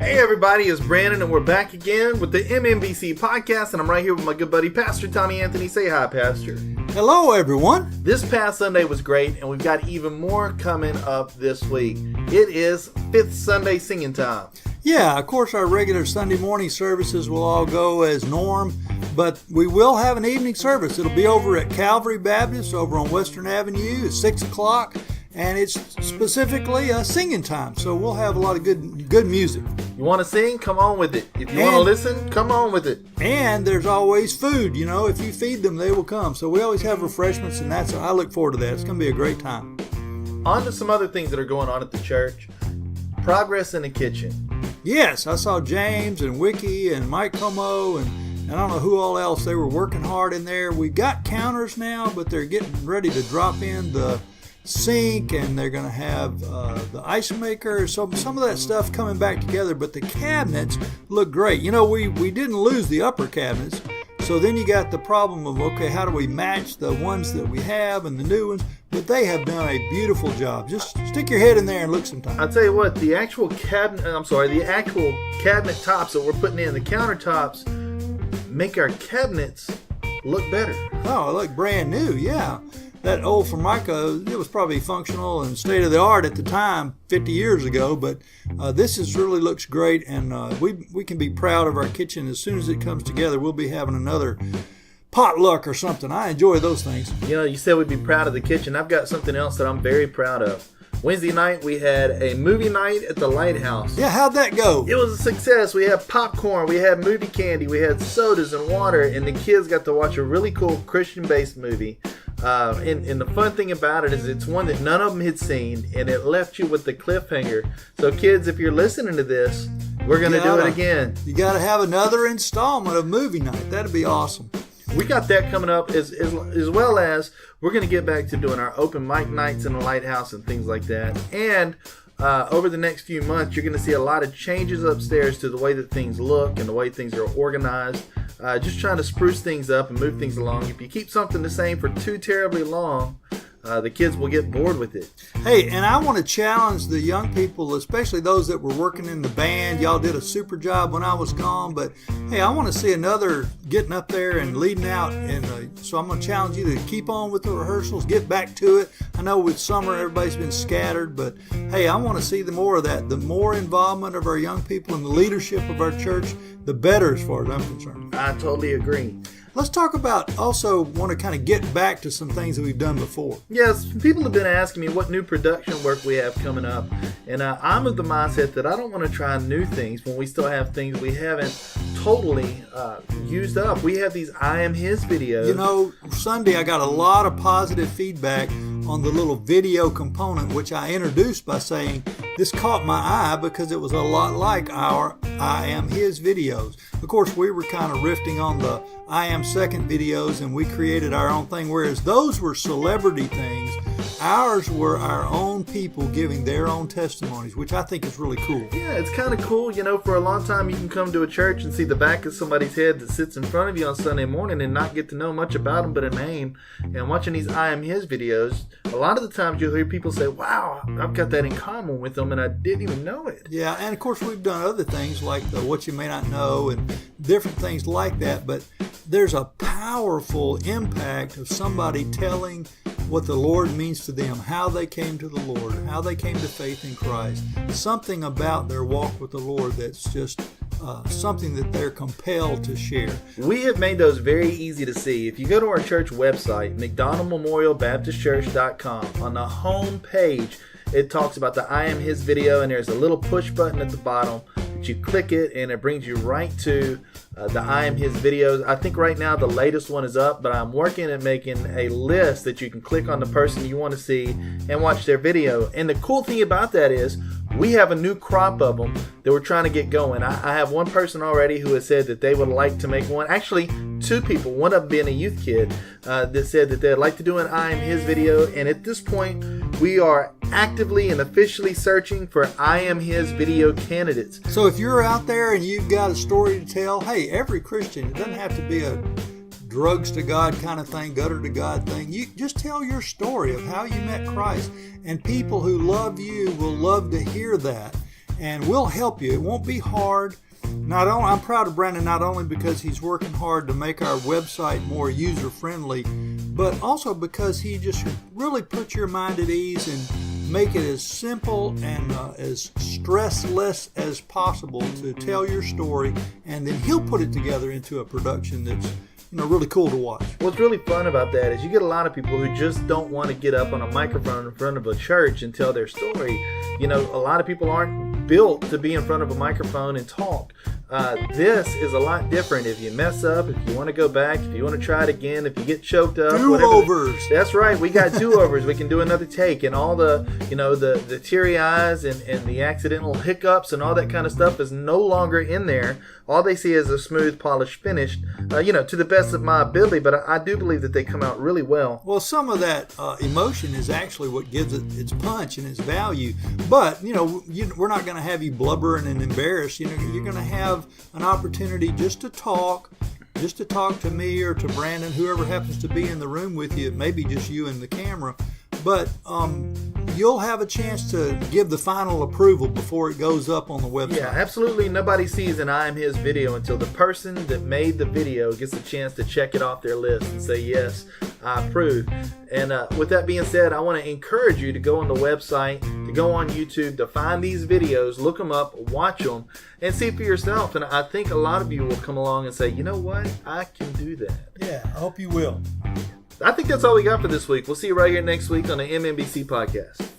Hey everybody, it's Brandon and we're back again with the MMBC Podcast, and I'm right here with my good buddy Pastor Tommy Anthony. Say hi, Pastor. Hello everyone. This past Sunday was great, and we've got even more coming up this week. It is Fifth Sunday Singing Time. Yeah, of course our regular Sunday morning services will all go as norm, but we will have an evening service. It'll be over at Calvary Baptist over on Western Avenue at 6 o'clock. And it's specifically a singing time, so we'll have a lot of good music. You want to sing? Come on with it. If you want to listen, come on with it. And there's always food. You know, if you feed them, they will come. So we always have refreshments, and I look forward to that. It's going to be a great time. On to some other things that are going on at the church. Progress in the kitchen. Yes, I saw James and Wiki and Mike Como and I don't know who all else. They were working hard in there. We got counters now, but they're getting ready to drop in the sink, and they're going to have the ice maker, so some of that stuff coming back together, but the cabinets look great. You know, we didn't lose the upper cabinets, so then you got the problem of, okay, how do we match the ones that we have and the new ones? But they have done a beautiful job. Just stick your head in there and look sometime. I'll tell you what, the actual cabinet tops that we're putting in, the countertops, make our cabinets look better. Oh, they look brand new, yeah. That old Formica, it was probably functional and state-of-the-art at the time, 50 years ago, but this really looks great, and we can be proud of our kitchen. As soon as it comes together, we'll be having another potluck or something. I enjoy those things. You know, you said we'd be proud of the kitchen. I've got something else that I'm very proud of. Wednesday night, we had a movie night at the Lighthouse. Yeah, how'd that go? It was a success. We had popcorn, we had movie candy, we had sodas and water, and the kids got to watch a really cool Christian-based movie. And the fun thing about it is it's one that none of them had seen, and it left you with the cliffhanger. So kids, if you're listening to this, we're going to do it again. You got to have another installment of movie night. That'd be awesome. We got that coming up as well as we're going to get back to doing our open mic nights in the Lighthouse and things like that. And over the next few months, you're going to see a lot of changes upstairs to the way that things look and the way things are organized. Just trying to spruce things up and move things along. If you keep something the same for too terribly long, the kids will get bored with it. Hey, and I want to challenge the young people, especially those that were working in the band. Y'all did a super job when I was gone, but hey, I want to see another getting up there and leading out. And so I'm going to challenge you to keep on with the rehearsals, get back to it. I know with summer everybody's been scattered, but hey, I want to see the more of that. The more involvement of our young people in the leadership of our church, the better as far as I'm concerned. I totally agree. Let's talk about, also want to kind of get back to some things that we've done before. Yes, people have been asking me what new production work we have coming up. And I'm of the mindset that I don't want to try new things when we still have things we haven't totally used up. We have these I Am His videos. You know, Sunday I got a lot of positive feedback on the little video component, which I introduced by saying this caught my eye because it was a lot like our I Am His videos. Of course, we were kind of riffing on the I Am Second videos, and we created our own thing, whereas those were celebrity things. Ours were our own people giving their own testimonies, which I think is really cool. Yeah, it's kind of cool. You know, for a long time you can come to a church and see the back of somebody's head that sits in front of you on Sunday morning and not get to know much about them but a name. And watching these I Am His videos, a lot of the times you'll hear people say, wow, I've got that in common with them and I didn't even know it. Yeah, and of course we've done other things like the What You May Not Know and different things like that, but there's a powerful impact of somebody telling what the Lord means to them, how they came to the Lord, how they came to faith in Christ, something about their walk with the Lord that's just something that they're compelled to share. We have made those very easy to see. If you go to our church website, McDonaldMemorialBaptistChurch.com, on the home page, it talks about the I Am His video, and there's a little push button at the bottom. You click it, and it brings you right to the I Am His videos. I think right now the latest one is up, but I'm working at making a list that you can click on the person you want to see and watch their video. And the cool thing about that is we have a new crop of them that we're trying to get going. I have one person already who has said that they would like to make one. Actually, two people, one of them being a youth kid, that said that they'd like to do an I Am His video. And at this point, we are actively and officially searching for I Am His video candidates. So if you're out there and you've got a story to tell, hey, every Christian, it doesn't have to be a drugs to God kind of thing, gutter to God thing. You just tell your story of how you met Christ, and people who love you will love to hear that. and we'll help you. It won't be hard. I'm proud of Brandon not only because he's working hard to make our website more user-friendly, but also because he just really puts your mind at ease and make it as simple and as stressless as possible to tell your story, and then he'll put it together into a production that's really cool to watch. What's really fun about that is you get a lot of people who just don't want to get up on a microphone in front of a church and tell their story. A lot of people aren't built to be in front of a microphone and talk. This is a lot different. If you mess up, if you want to go back, if you want to try it again, if you get choked up, do-overs. That's right. We got do-overs. We can do another take, and all the the teary eyes and the accidental hiccups and all that kind of stuff is no longer in there. All they see is a smooth, polished finish, to the best of my ability, but I do believe that they come out really well. Well, some of that emotion is actually what gives it its punch and its value. But, we're not going to have you blubbering and embarrassed. You're going to have an opportunity just to talk to me or to Brandon, whoever happens to be in the room with you. It may be just you and the camera. But you'll have a chance to give the final approval before it goes up on the website. Yeah, absolutely. Nobody sees an I Am His video until the person that made the video gets a chance to check it off their list and say, yes, I approve. And with that being said, I want to encourage you to go on the website, to go on YouTube, to find these videos, look them up, watch them, and see for yourself. And I think a lot of you will come along and say, you know what? I can do that. Yeah, I hope you will. I think that's all we got for this week. We'll see you right here next week on the MMBC Podcast.